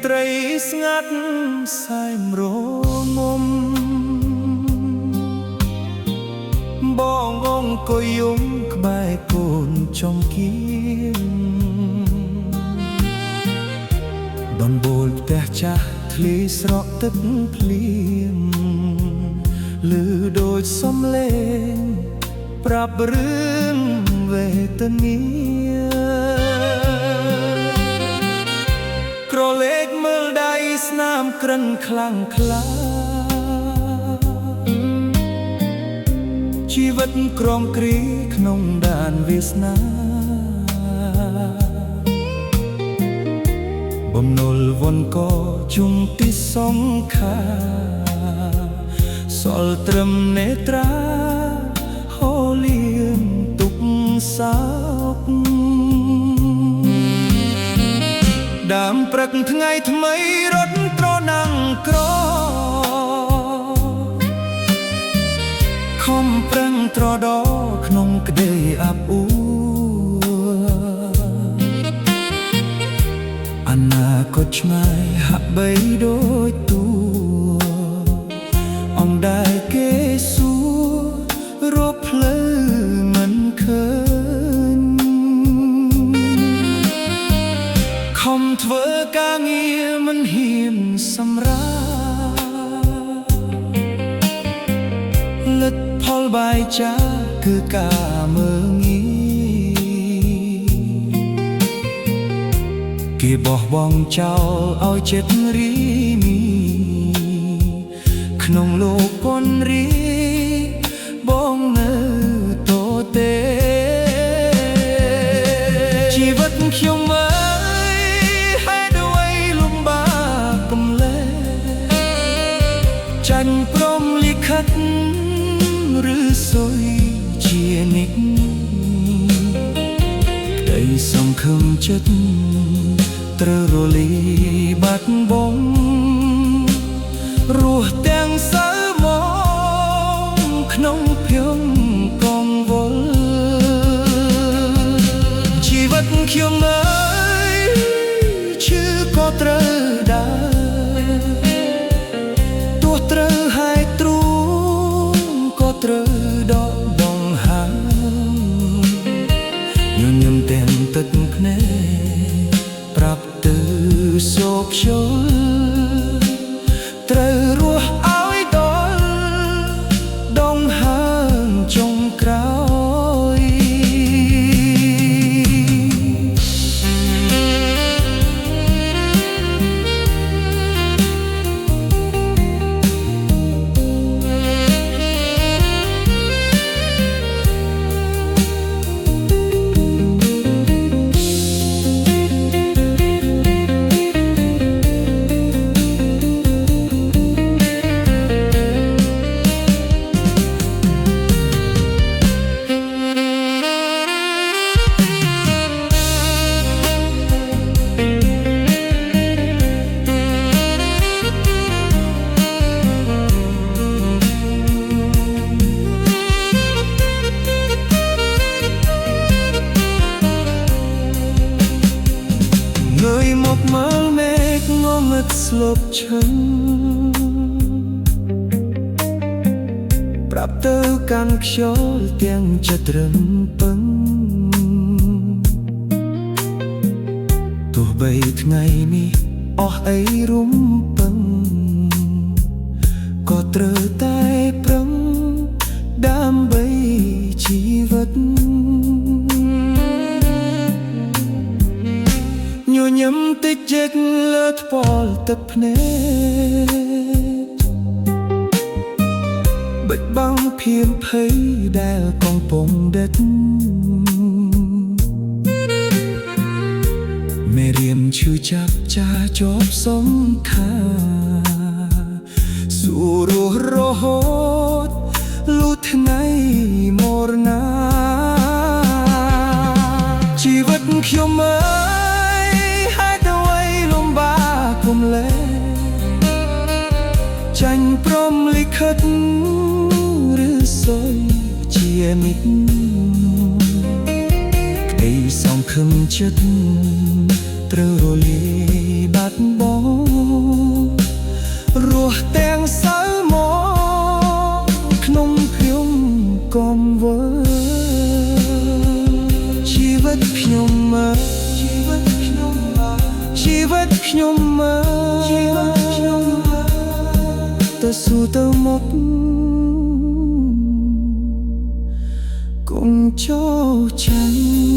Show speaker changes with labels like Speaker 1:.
Speaker 1: ត្រីស្ងាត់សែមរងំបងអង្គុយយំក្បែរកូនចំគៀងដំបូលផ្ទះចាស់ធ្លាយស្រក់ទឹកភ្លៀងឮដូចសំឡេងប្រាប់រឿងវេទនាក្រឡេកមើលដៃស្នាមក្រិនខ្លាំងក្លាជីវិតក្រំគ្រីក្នុងដានវាសនាបំណុលវណ្ឌកជុំទីសងខាសល់ត្រឹមនេត្រាហូលៀនទុកសោកដើមព្រឹកថ្ងៃថ្មីរត់ត្រណាំងក្រខំប្រឹងត្រដោក្នុងក្តីអាប់អួរអនាគតឆ្ងាយហាក់បីដូចទួអងដែលគេសួររកផ្លូវមិនឃើញខំធ្វើការងារមិនហ៊ានសម្រាលទ្ធផលបាយចាគឺការមើងងាគេបោះបង់ចោលឲ្យចិត្តរីមីក្នុងលោកពនរីបងនៅតទេជីវិតខ្ញុំអើយហេតុអ្វីលំបាកកំលែចាញ់ព្រមលិខិតឬសុយជានិច្ចក្តីសង្ឃឹមចិត្តត្រូវរលាយបាត់បង់រស់ទាំងសៅមកក្នុងភៀងកងវល់ជីវិតខ្ញុំអើយឈឺក៏ត្រូវដើរទោះត្រូវហែកទ្រូងក៏ត្រូវដកដង្ហើមញញឹមទាំងទឹកភ្នែកប្រាប់ទៅសោកឈលត្រូវរស់ឲ្យដល់ដងហើមចុងក្រោយមកមើលមេឃងងឹតស្លុបឈឹងប្រាប់ទៅកាន់ខ្យល់ទាំងចិត្តរឹងពឹងទោះបីថ្ងៃនេះអស់អីរំពឹងក៏ត្រូវតែប្រឹងដើម្បីជីវិតញញឹមតិចជិតលើថ្ពាល់ទឹកភ្នែកបិទបាំងភៀមភ័យដែលកំពុងដេតមេរៀមឈឺចាប់ចាជាប់សងខាសួររហូតលុះថ្ងៃមរណាជីវិតខ្ញុំអើយហេតុអ្វីលំបាកគុំលែចាញ់ព្រមលិខិតឬសុយជាមិត្តក្តីសង្ឃឹមចិត្តត្រូវរលាយបាត់បង់ តែស៊ូទៅមុខកុំចូលចាញ់